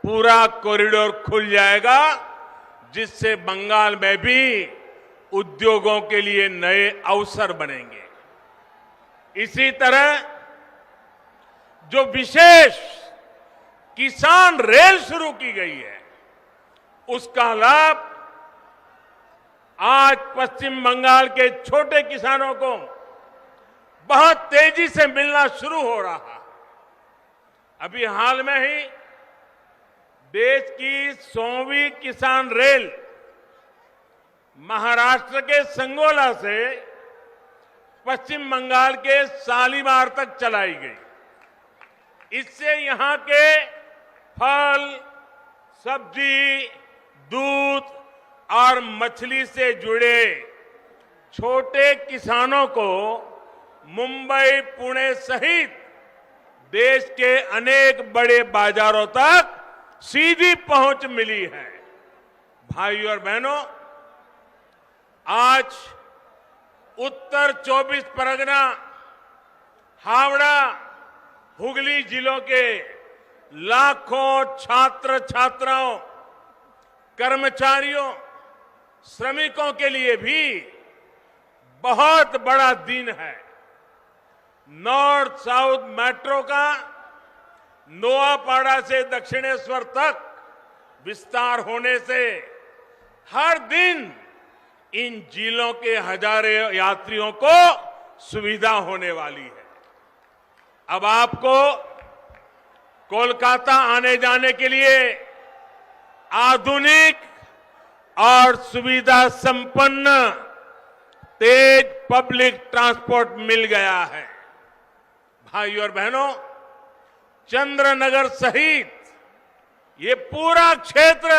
पूरा कॉरिडोर खुल जाएगा, जिससे बंगाल में भी उद्योगों के लिए नए अवसर बनेंगे। इसी तरह जो विशेष किसान रेल शुरू की गई है, उसका लाभ आज पश्चिम बंगाल के छोटे किसानों को बहुत तेजी से मिलना शुरू हो रहा है। अभी हाल में ही देश की 100वीं किसान रेल महाराष्ट्र के संगोला से पश्चिम बंगाल के शालीमार तक चलाई गई। इससे यहां के फल, सब्जी, दूध और मछली से जुड़े छोटे किसानों को मुंबई, पुणे सहित देश के अनेक बड़े बाजारों तक सीधी पहुंच मिली है। भाइयों और बहनों, आज उत्तर 24 परगना, हावड़ा, हुगली जिलों के लाखों छात्र छात्राओं, कर्मचारियों, श्रमिकों के लिए भी बहुत बड़ा दिन है। नॉर्थ साउथ मेट्रो का नोआपाड़ा से दक्षिणेश्वर तक विस्तार होने से हर दिन इन जिलों के हजारों यात्रियों को सुविधा होने वाली है। अब आपको कोलकाता आने जाने के लिए आधुनिक और सुविधा संपन्न तेज पब्लिक ट्रांसपोर्ट मिल गया है। भाइयों और बहनों, चंद्रनगर सहित ये पूरा क्षेत्र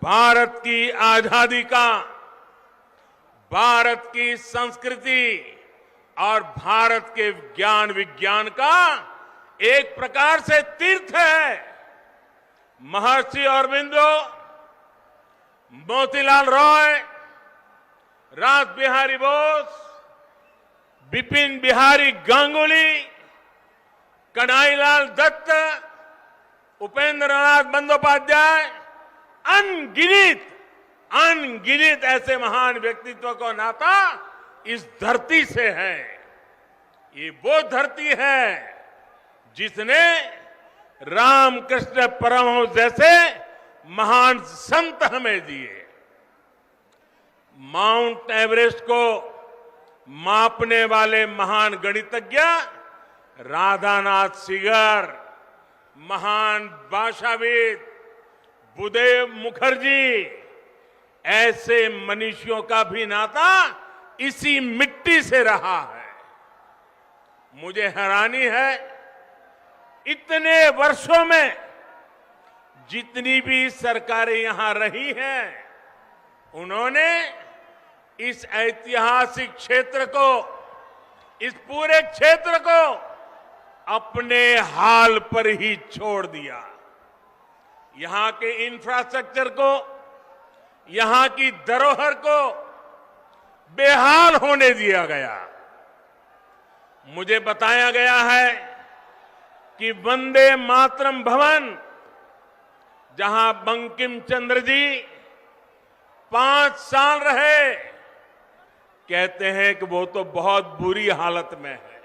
भारत की आजादी का, भारत की संस्कृति और भारत के ज्ञान विज्ञान का एक प्रकार से तीर्थ है। महर्षि अरबिंदो, मोतीलाल रॉय, रास बिहारी बोस, बिपिन बिहारी गांगुली, कन्हैयालाल दत्त, उपेंद्रनाथ बंदोपाध्याय, अनगिनत ऐसे महान व्यक्तित्व का नाता इस धरती से है। ये वो धरती है जिसने रामकृष्ण परमहंस जैसे महान संत हमें दिए। माउंट एवरेस्ट को मापने वाले महान गणितज्ञ राधानाथ सिगर, महान भाषाविद बुद्धदेव मुखर्जी, ऐसे मनीषियों का भी नाता इसी मिट्टी से रहा है। मुझे हैरानी है, इतने वर्षों में जितनी भी सरकारें यहां रही हैं, उन्होंने इस ऐतिहासिक क्षेत्र को, इस पूरे क्षेत्र को अपने हाल पर ही छोड़ दिया। यहां के इंफ्रास्ट्रक्चर को, यहां की धरोहर को बेहाल होने दिया गया। मुझे बताया गया है कि वंदे मातरम भवन, जहां बंकिम चंद्र जी 5 साल रहे, कहते हैं कि वो तो बहुत बुरी हालत में है।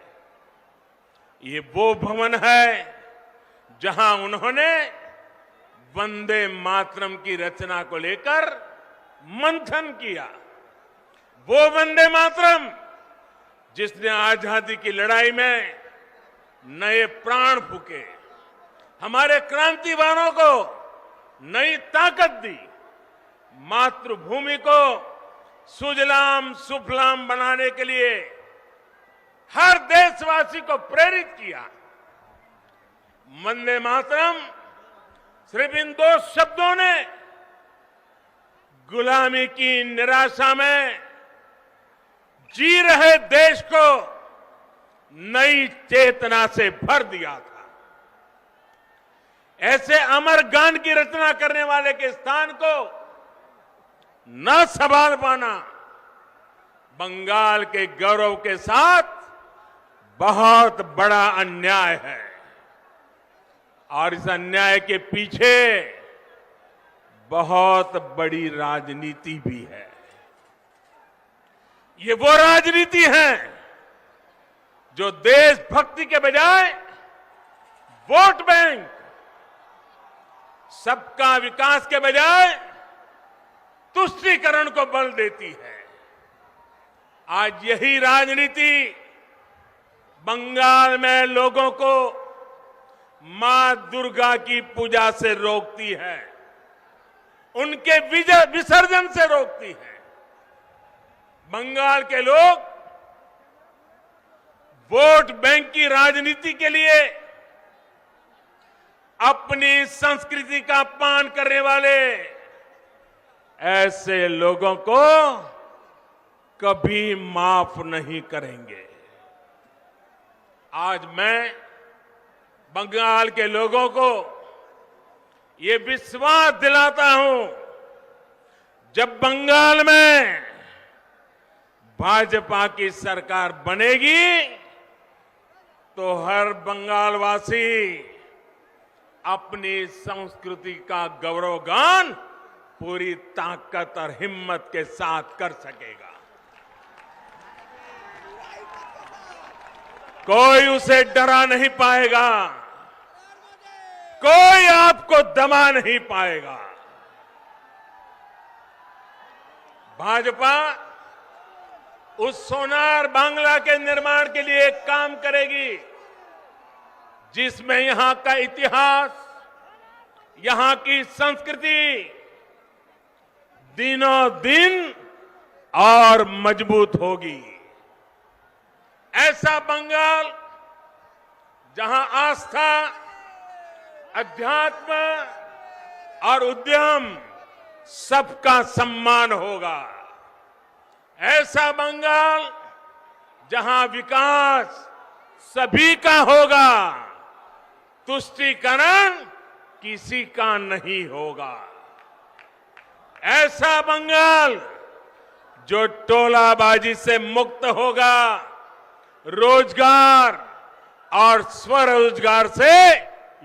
ये वो भवन है जहां उन्होंने वंदे मातरम की रचना को लेकर मंथन किया। वो वंदे मातरम जिसने आजादी की लड़ाई में नए प्राण फूके, हमारे क्रांतिवानों को नई ताकत दी, मातृभूमि को सुजलाम सुफलाम बनाने के लिए हर देशवासी को प्रेरित किया। वंदे मातरम सिर्फ इन 2 शब्दों ने गुलामी की निराशा में जी रहे देश को नई चेतना से भर दिया था। ऐसे अमर गान की रचना करने वाले के स्थान को न संभाल पाना बंगाल के गौरव के साथ बहुत बड़ा अन्याय है। और इस अन्याय के पीछे बहुत बड़ी राजनीति भी है। ये वो राजनीति है जो देशभक्ति के बजाय वोट बैंक, सबका विकास के बजाय तुष्टीकरण को बल देती है। आज यही राजनीति बंगाल में लोगों को मां दुर्गा की पूजा से रोकती है, उनके विसर्जन से रोकती है। बंगाल के लोग वोट बैंक की राजनीति के लिए अपनी संस्कृति का अपमान करने वाले ऐसे लोगों को कभी माफ नहीं करेंगे। आज मैं बंगाल के लोगों को ये विश्वास दिलाता हूं, जब बंगाल में भाजपा की सरकार बनेगी तो हर बंगालवासी अपनी संस्कृति का गौरवगान पूरी ताकत और हिम्मत के साथ कर सकेगा। कोई उसे डरा नहीं पाएगा, कोई आपको दबा नहीं पाएगा। भाजपा उस सोनार बांग्ला के निर्माण के लिए एक काम करेगी जिसमें यहां का इतिहास, यहां की संस्कृति दिनों दिन और मजबूत होगी। ऐसा बंगाल जहां आस्था, अध्यात्म और उद्यम सबका सम्मान होगा। ऐसा बंगाल जहां विकास सभी का होगा, तुष्टीकरण किसी का नहीं होगा। ऐसा बंगाल जो टोलाबाजी से मुक्त होगा, रोजगार और स्वरोजगार से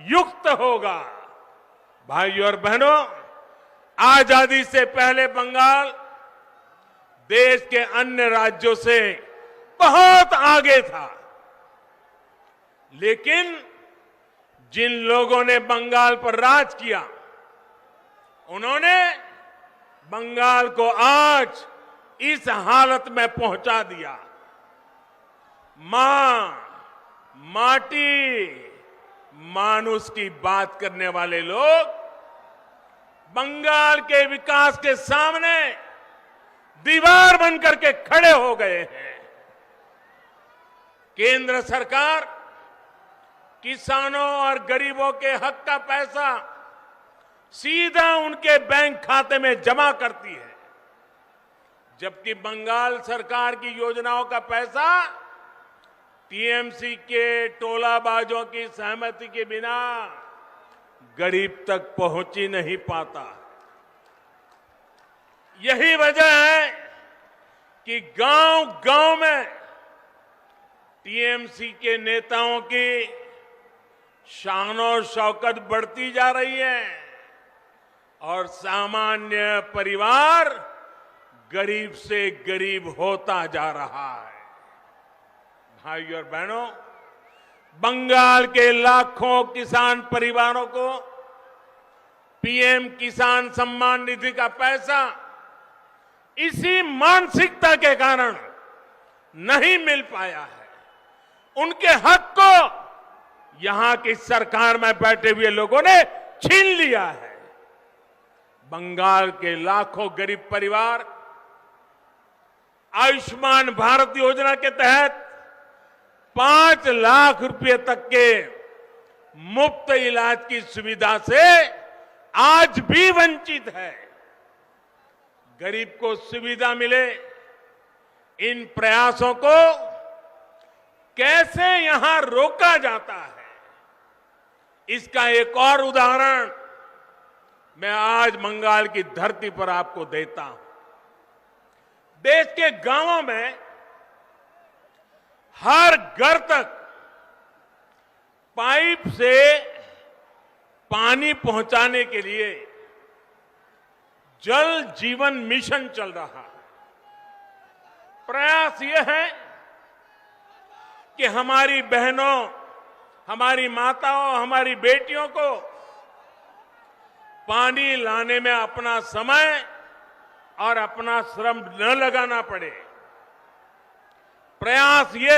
युक्त होगा। भाइयों और बहनों, आजादी से पहले बंगाल देश के अन्य राज्यों से बहुत आगे था, लेकिन जिन लोगों ने बंगाल पर राज किया, उन्होंने बंगाल को आज इस हालत में पहुंचा दिया। मां, माटी, मानुष की बात करने वाले लोग बंगाल के विकास के सामने दीवार बनकर के खड़े हो गए हैं। केंद्र सरकार किसानों और गरीबों के हक का पैसा सीधा उनके बैंक खाते में जमा करती है, जबकि बंगाल सरकार की योजनाओं का पैसा टीएमसी के टोलाबाजों की सहमति के बिना गरीब तक पहुंच ही नहीं पाता। यही वजह है कि गांव-गांव में टीएमसी के नेताओं की शान और शौकत बढ़ती जा रही है और सामान्य परिवार गरीब से गरीब होता जा रहा है। भाइयों और बहनों, बंगाल के लाखों किसान परिवारों को पीएम किसान सम्मान निधि का पैसा इसी मानसिकता के कारण नहीं मिल पाया है। उनके हक को यहां की सरकार में बैठे हुए लोगों ने छीन लिया है। बंगाल के लाखों गरीब परिवार आयुष्मान भारत योजना के तहत 5 लाख रुपए तक के मुफ्त इलाज की सुविधा से आज भी वंचित है। गरीब को सुविधा मिले, इन प्रयासों को कैसे यहां रोका जाता है, इसका एक और उदाहरण मैं आज बंगाल की धरती पर आपको देता हूं। देश के गांवों में हर घर तक पाइप से पानी पहुंचाने के लिए जल जीवन मिशन चल रहा है। प्रयास यह है कि हमारी बहनों, हमारी माताओं, हमारी बेटियों को पानी लाने में अपना समय और अपना श्रम न लगाना पड़े। प्रयास यह है